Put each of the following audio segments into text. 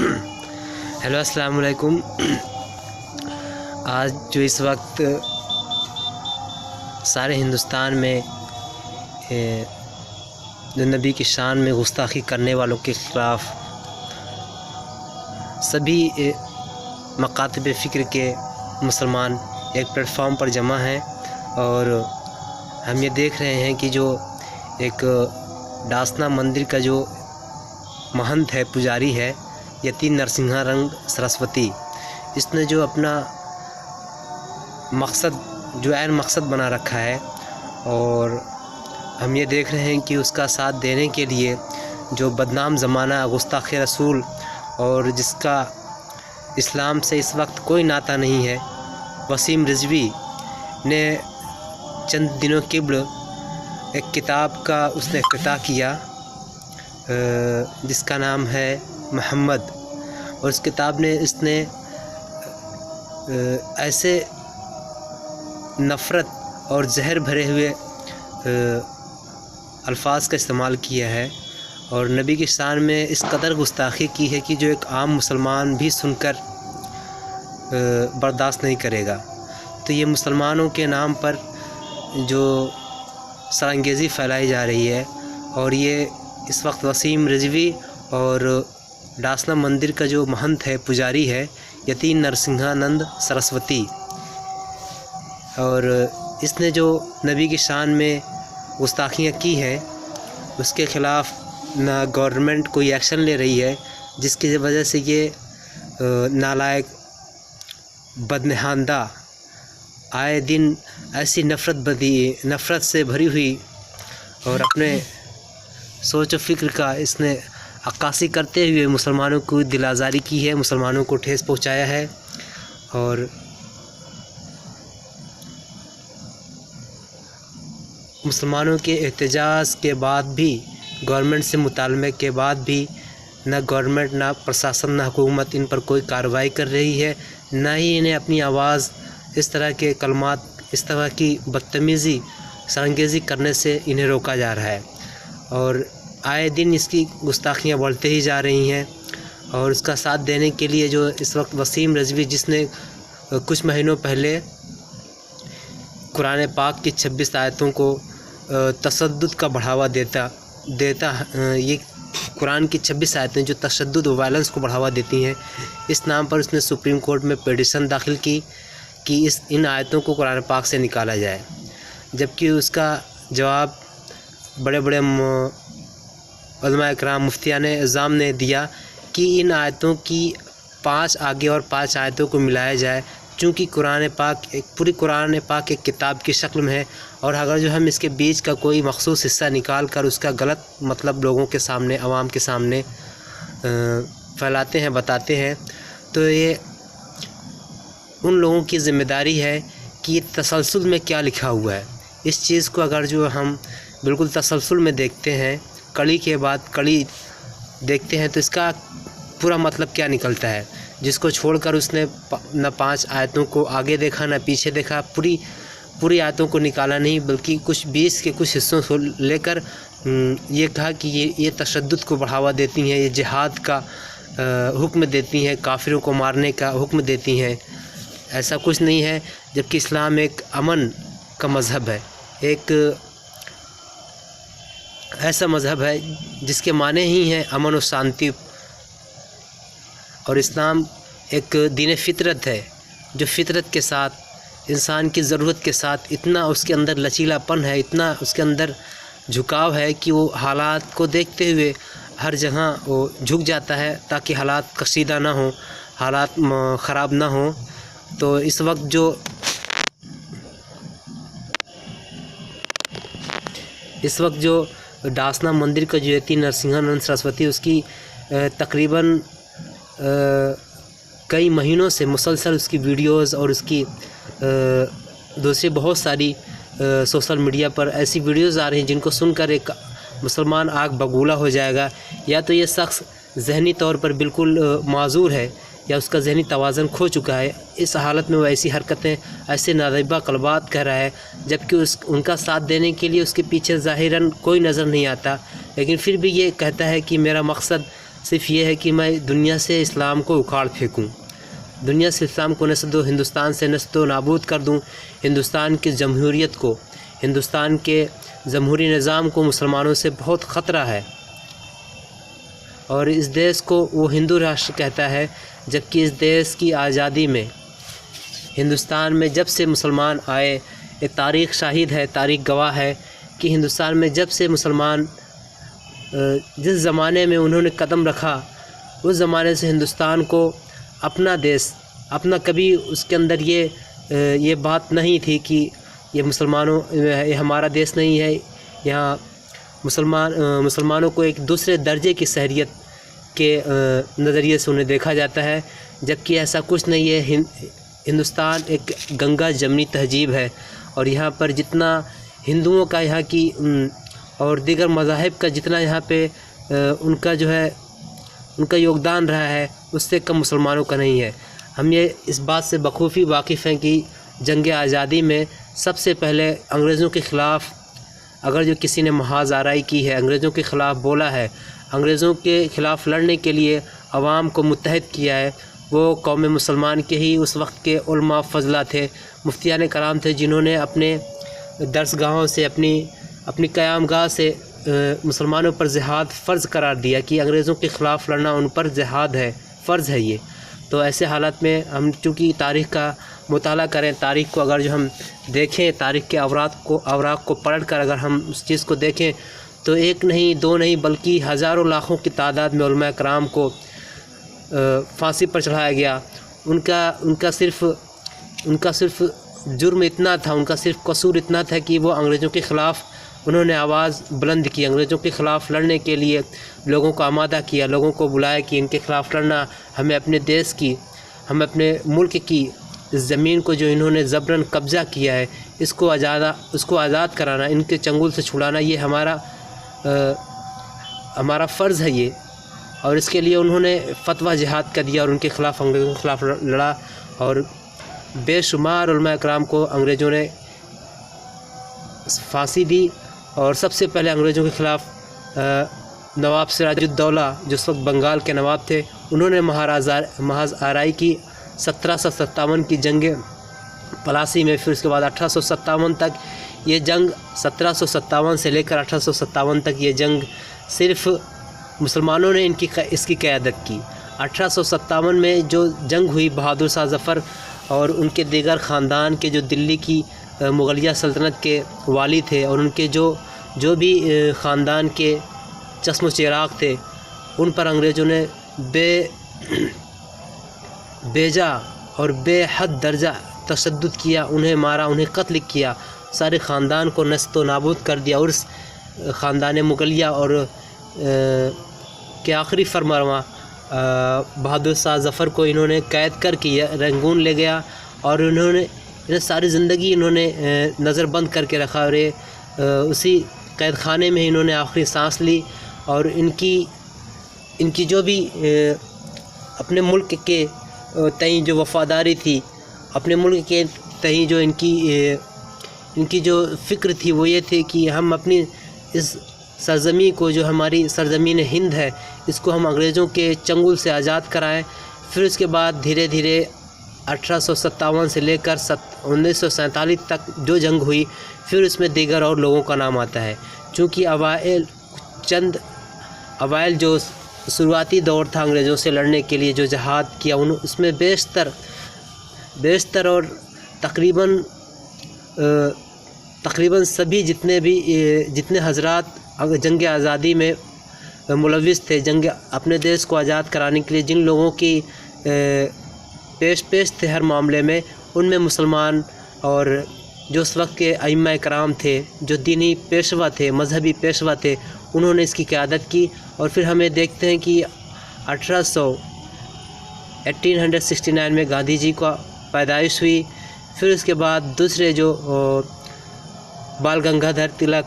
Hello السلام علیکم۔ آج جو اس وقت سارے ہندوستان میں جو نبی کی شان میں گستاخی کرنے والوں کے خلاف سبھی مکاتب فکر کے مسلمان ایک پلیٹ فارم پر جمع ہیں، اور ہم یہ دیکھ رہے ہیں کہ جو ایک ڈاسنا مندر کا جو مہنت ہے، پجاری ہے، یتی نرسنگھا رنگ سرسوتی، اس نے جو اپنا مقصد جو عین مقصد بنا رکھا ہے، اور ہم یہ دیکھ رہے ہیں کہ اس کا ساتھ دینے کے لیے جو بدنام زمانہ گستاخ رسول اور جس کا اسلام سے اس وقت کوئی ناطہ نہیں ہے، وسیم رضوی نے چند دنوں قبل ایک کتاب کا اس نے افتتاح کیا جس کا نام ہے محمد، اور اس کتاب نے ایسے نفرت اور زہر بھرے ہوئے الفاظ کا استعمال کیا ہے، اور نبی کی شان میں اس قدر گستاخی کی ہے کہ جو ایک عام مسلمان بھی سن کر برداشت نہیں کرے گا۔ تو یہ مسلمانوں کے نام پر جو سرانگیزی پھیلائی جا رہی ہے، اور یہ اس وقت وسیم رضوی اور ڈاسنا مندر کا جو مہنت ہے، پجاری ہے، یتی نرسنگھا نند سرسوتی، اور اس نے جو نبی کی شان میں گستاخیاں کی ہیں، اس کے خلاف نہ گورنمنٹ کوئی ایکشن لے رہی ہے، جس کی وجہ سے یہ نالائق بدنہاندہ آئے دن ایسی نفرت سے بھری ہوئی اور اپنے سوچ و فکر کا اس نے عکاسی کرتے ہوئے مسلمانوں کو دل آزاری کی ہے، مسلمانوں کو ٹھیس پہنچایا ہے، اور مسلمانوں کے احتجاج کے بعد بھی، گورنمنٹ سے مطالبے کے بعد بھی، نہ گورنمنٹ، نہ پرشاسن، نہ حکومت ان پر کوئی کارروائی کر رہی ہے، نہ ہی انہیں اپنی آواز اس طرح کے کلمات، اس طرح کی بدتمیزی، سرانگیزی کرنے سے انہیں روکا جا رہا ہے، اور آئے دن اس کی گستاخیاں بڑھتے ہی جا رہی ہیں۔ اور اس کا ساتھ دینے کے لیے جو اس وقت وسیم رضوی، جس نے کچھ مہینوں پہلے قرآن پاک کی 26 آیتوں کو تشدد کا بڑھاوا دیتا یہ قرآن کی 26 آیتیں جو تشدد و وائلنس کو بڑھاوا دیتی ہیں، اس نام پر اس نے سپریم کورٹ میں پیٹیشن داخل کی کہ ان آیتوں کو قرآن پاک سے نکالا جائے، جبکہ اس کا جواب بڑے بڑے علماء کرام، مفتیان اعظام نے دیا کہ ان آیتوں کی 5 آگے اور 5 آیتوں کو ملایا جائے، چونکہ قرآن پاک ایک کتاب کی شکل میں ہے، اور اگر جو ہم اس کے بیچ کا کوئی مخصوص حصہ نکال کر اس کا غلط مطلب لوگوں کے سامنے، عوام کے سامنے پھیلاتے ہیں، بتاتے ہیں، تو یہ ان لوگوں کی ذمہ داری ہے کہ یہ تسلسل میں کیا لکھا ہوا ہے۔ اس چیز کو اگر جو ہم بالکل تسلسل میں دیکھتے ہیں، کڑی کے بعد کڑی دیکھتے ہیں، تو اس کا پورا مطلب کیا نکلتا ہے، جس کو چھوڑ کر اس نے نہ 5 آیتوں کو آگے دیکھا، نہ پیچھے دیکھا، پوری آیتوں کو نکالا نہیں، بلکہ کچھ 20 کے کچھ حصوں کو لے کر یہ کہا کہ یہ تشدد کو بڑھاوا دیتی ہیں، یہ جہاد کا حکم دیتی ہیں، کافروں کو مارنے کا حکم دیتی ہیں۔ ایسا کچھ نہیں ہے، جبکہ اسلام ایک امن کا مذہب ہے، ایک ایسا مذہب ہے جس کے معنی ہی ہیں امن و شانتی، اور اسلام ایک دین فطرت ہے جو فطرت کے ساتھ، انسان کی ضرورت کے ساتھ اتنا اس کے اندر لچیلا پن ہے، اتنا اس کے اندر جھکاؤ ہے کہ وہ حالات کو دیکھتے ہوئے ہر جگہ وہ جھک جاتا ہے تاکہ حالات کشیدہ نہ ہوں، حالات خراب نہ ہوں۔ تو اس وقت جو ڈاسنا مندر کا جو یتی نرسنگھا نند سرسوتی، اس کی تقریباً کئی مہینوں سے مسلسل اس کی ویڈیوز اور اس کی دوسری بہت ساری سوشل میڈیا پر ایسی ویڈیوز آ رہی ہیں جن کو سن کر ایک مسلمان آگ بگولا ہو جائے گا، یا تو یہ شخص ذہنی طور پر بالکل معذور ہے، یا اس کا ذہنی توازن کھو چکا ہے۔ اس حالت میں وہ ایسی حرکتیں، ایسے نازیبہ کلمات کہہ رہا ہے، جبکہ ان کا ساتھ دینے کے لیے اس کے پیچھے ظاہراً کوئی نظر نہیں آتا، لیکن پھر بھی یہ کہتا ہے کہ میرا مقصد صرف یہ ہے کہ میں دنیا سے اسلام کو اکھاڑ پھینکوں، دنیا سے اسلام کو نسل و ہندوستان سے نسل و نابود کر دوں، ہندوستان کی جمہوریت کو، ہندوستان کے جمہوری نظام کو مسلمانوں سے بہت خطرہ ہے، اور اس دیش کو وہ ہندو راشٹر کہتا ہے، جبکہ اس دیش کی آزادی میں ہندوستان میں جب سے مسلمان آئے، یہ تاریخ شاہد ہے، تاریخ گواہ ہے کہ ہندوستان میں جب سے مسلمان جس زمانے میں انہوں نے قدم رکھا، اس زمانے سے ہندوستان کو اپنا دیش، اپنا کبھی اس کے اندر یہ بات نہیں تھی کہ یہ یہ ہمارا دیش نہیں ہے، یہاں مسلمانوں کو ایک دوسرے درجے کی شہریت کے نظریے سے انہیں دیکھا جاتا ہے، جبکہ ایسا کچھ نہیں ہے۔ ہندوستان ایک گنگا جمنی تہذیب ہے، اور یہاں پر جتنا ہندوؤں کا یہاں کی اور دیگر مذاہب کا جتنا یہاں پہ ان کا یوگدان رہا ہے، اس سے کم مسلمانوں کا نہیں ہے۔ ہم یہ اس بات سے بخوبی واقف ہیں کہ جنگ آزادی میں سب سے پہلے انگریزوں کے خلاف اگر جو کسی نے محاذ آرائی کی ہے، انگریزوں کے خلاف بولا ہے، انگریزوں کے خلاف لڑنے کے لیے عوام کو متحد کیا ہے، وہ قوم مسلمان کے ہی اس وقت کے علماء فضلہ تھے، مفتیان کرام تھے، جنہوں نے اپنے درس گاہوں سے، اپنی قیام گاہ سے مسلمانوں پر جہاد فرض قرار دیا کہ انگریزوں کے خلاف لڑنا ان پر جہاد ہے، فرض ہے یہ۔ تو ایسے حالات میں ہم چونکہ تاریخ کا مطالعہ کریں، تاریخ کو اگر جو ہم دیکھیں، تاریخ کے اوراق کو پڑھ کر اگر ہم اس چیز کو دیکھیں تو ایک نہیں، دو نہیں، بلکہ ہزاروں لاکھوں کی تعداد میں علماء کرام کو پھانسی پر چڑھایا گیا۔ ان کا صرف جرم اتنا تھا، ان کا صرف قصور اتنا تھا کہ وہ انگریزوں کے خلاف انہوں نے آواز بلند کی، انگریزوں کے خلاف لڑنے کے لیے لوگوں کو آمادہ کیا، لوگوں کو بلایا کہ ان کے خلاف لڑنا، ہمیں اپنے دیش کی، ہمیں اپنے ملک کی زمین کو جو انہوں نے جبراً قبضہ کیا ہے، اس کو آزاد کرانا، ان کے چنگل سے چھڑانا، یہ ہمارا فرض ہے یہ۔ اور اس کے لیے انہوں نے فتویٰ جہاد کا دیا اور ان کے خلاف، انگریزوں کے خلاف لڑا، اور بے شمار علماء کرام کو انگریزوں نے پھانسی دی۔ اور سب سے پہلے انگریزوں کے خلاف نواب سراج الدولہ جو اس وقت بنگال کے نواب تھے، انہوں نے محاذ آرائی کی 1757 کی جنگ پلاسی میں، پھر اس کے بعد 1857 تک یہ جنگ، 1757 سے لے کر 1857 تک یہ جنگ صرف مسلمانوں نے اس کی قیادت کی۔ 1857 میں جو جنگ ہوئی، بہادر شاہ ظفر اور ان کے دیگر خاندان کے جو دلی کی مغلیہ سلطنت کے والی تھے، اور ان کے جو بھی خاندان کے چشم و چراغ تھے، ان پر انگریزوں نے بیجا اور بے حد درجہ تشدد کیا، انہیں مارا، انہیں قتل کیا، سارے خاندان کو نست و نابود کر دیا، اور اس خاندان مغلیہ اور کے آخری فرمانروا بہادر شاہ ظفر کو انہوں نے قید کر کے رنگون لے گیا، اور انہیں ساری زندگی انہوں نے نظر بند کر کے رکھا، اور اسی قید خانے میں انہوں نے آخری سانس لی۔ اور ان کی جو بھی اپنے ملک کے تئیں جو وفاداری تھی، اپنے ملک کے تئیں جو ان کی جو فکر تھی، وہ یہ تھی کہ ہم اپنی اس سرزمین کو، جو ہماری سرزمین ہند ہے، اس کو ہم انگریزوں کے چنگل سے آزاد کرائیں۔ پھر اس کے بعد دھیرے دھیرے 1857 سے لے کر 1947 تک جو جنگ ہوئی، پھر اس میں دیگر اور لوگوں کا نام آتا ہے، چونکہ اوائل جو شروعاتی دور تھا انگریزوں سے لڑنے کے لیے جو جہاد کیا، اس میں بیشتر اور تقریباً سبھی جتنے حضرات جنگ آزادی میں ملوث تھے، اپنے دیش کو آزاد کرانے کے لیے جن لوگوں کی پیش تھے ہر معاملے میں، ان میں مسلمان اور جو اس وقت کے ائمہ کرام تھے، جو دینی پیشوا تھے، مذہبی پیشوا تھے، انہوں نے اس کی قیادت کی۔ اور پھر ہمیں دیکھتے ہیں کہ 1869 میں گاندھی جی کا پیدائش ہوئی، پھر اس کے بعد دوسرے جو بال گنگادھر تلک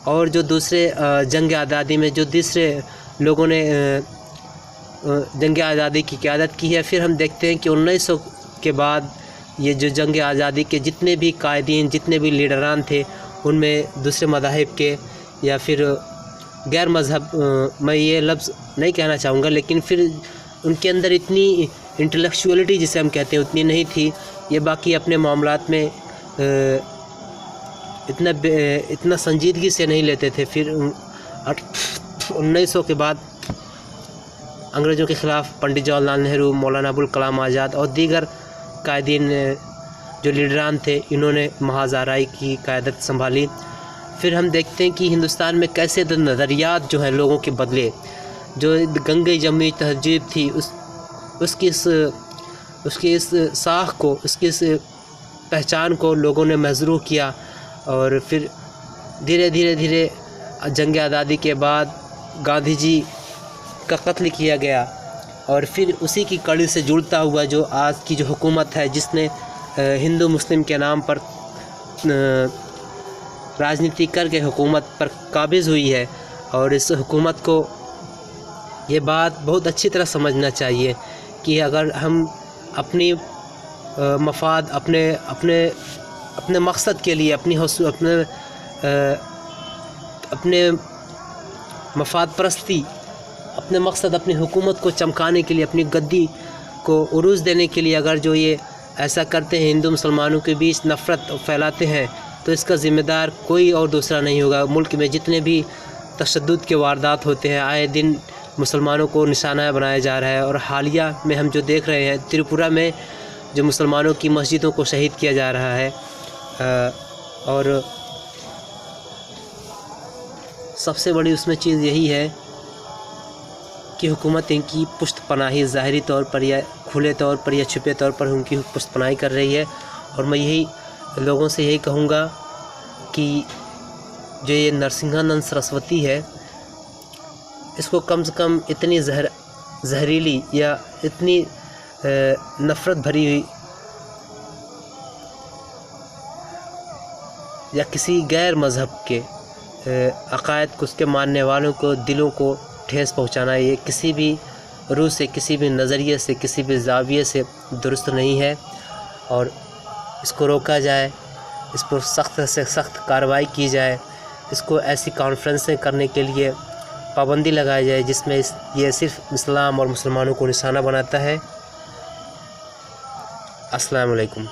اور جو دوسرے جنگ آزادی میں جو دوسرے لوگوں نے جنگ آزادی کی قیادت کی ہے، پھر ہم دیکھتے ہیں کہ 1900 کے بعد یہ جو جنگ آزادی کے جتنے بھی قائدین، جتنے بھی لیڈران تھے، ان میں دوسرے مذاہب کے یا پھر غیر مذہب میں یہ لفظ نہیں کہنا چاہوں گا، لیکن پھر ان کے اندر اتنی انٹلیکچولیٹی جسے ہم کہتے ہیں اتنی نہیں تھی. یہ باقی اپنے معاملات میں اتنا سنجیدگی سے نہیں لیتے تھے. پھر 1900 کے بعد انگریزوں کے خلاف پنڈت جواہر لال نہرو، مولانا ابوالکلام آزاد اور دیگر قائدین جو لیڈران تھے، انہوں نے محاذ آرائی کی قیادت سنبھالی. پھر ہم دیکھتے ہیں کہ ہندوستان میں کیسے نظریات جو ہیں لوگوں کے بدلے. جو گنگے جمنی تہذیب تھی اس کی اس ساکھ کو، اس کی اس پہچان کو لوگوں نے مجروح کیا. اور پھر دھیرے جنگ آزادی کے بعد گاندھی جی کا قتل کیا گیا، اور پھر اسی کی کڑی سے جڑتا ہوا جو آج کی جو حکومت ہے، جس نے ہندو مسلم کے نام پر راجنیتی کر کے حکومت پر قابض ہوئی ہے. اور اس حکومت کو یہ بات بہت اچھی طرح سمجھنا چاہیے کہ اگر ہم اپنی مفاد اپنے مقصد کے لیے اپنے مفاد پرستی، اپنے مقصد اپنی حکومت کو چمکانے کے لیے، اپنی گدی کو عروج دینے کے لیے اگر جو یہ ایسا کرتے ہیں، ہندو مسلمانوں کے بیچ نفرت پھیلاتے ہیں، تو اس کا ذمہ دار کوئی اور دوسرا نہیں ہوگا. ملک میں جتنے بھی تشدد کے واردات ہوتے ہیں، آئے دن مسلمانوں کو نشانہ بنایا جا رہا ہے. اور حالیہ میں ہم جو دیکھ رہے ہیں تریپورہ میں جو مسلمانوں کی مسجدوں کو شہید کیا جا رہا ہے، اور سب سے بڑی اس میں چیز یہی ہے کہ حکومت ان کی پشت پناہی ظاہری طور پر یا کھلے طور پر یا چھپے طور پر ان کی پشت پناہی کر رہی ہے. اور میں لوگوں سے یہی کہوں گا کہ جو یہ نرسنگھانند سرسوتی ہے، اس کو کم سے کم اتنی زہریلی یا اتنی نفرت بھری ہوئی یا کسی غیر مذہب کے عقائد کو، اس کے ماننے والوں کو دلوں کو ٹھیس پہنچانا، یہ کسی بھی روح سے، کسی بھی نظریے سے، کسی بھی زاویے سے درست نہیں ہے. اور اس کو روکا جائے، اس پر سخت سے سخت کارروائی کی جائے. اس کو ایسی کانفرنسیں کرنے کے لیے پابندی لگائی جائے جس میں یہ صرف اسلام اور مسلمانوں کو نشانہ بناتا ہے. السلام علیکم.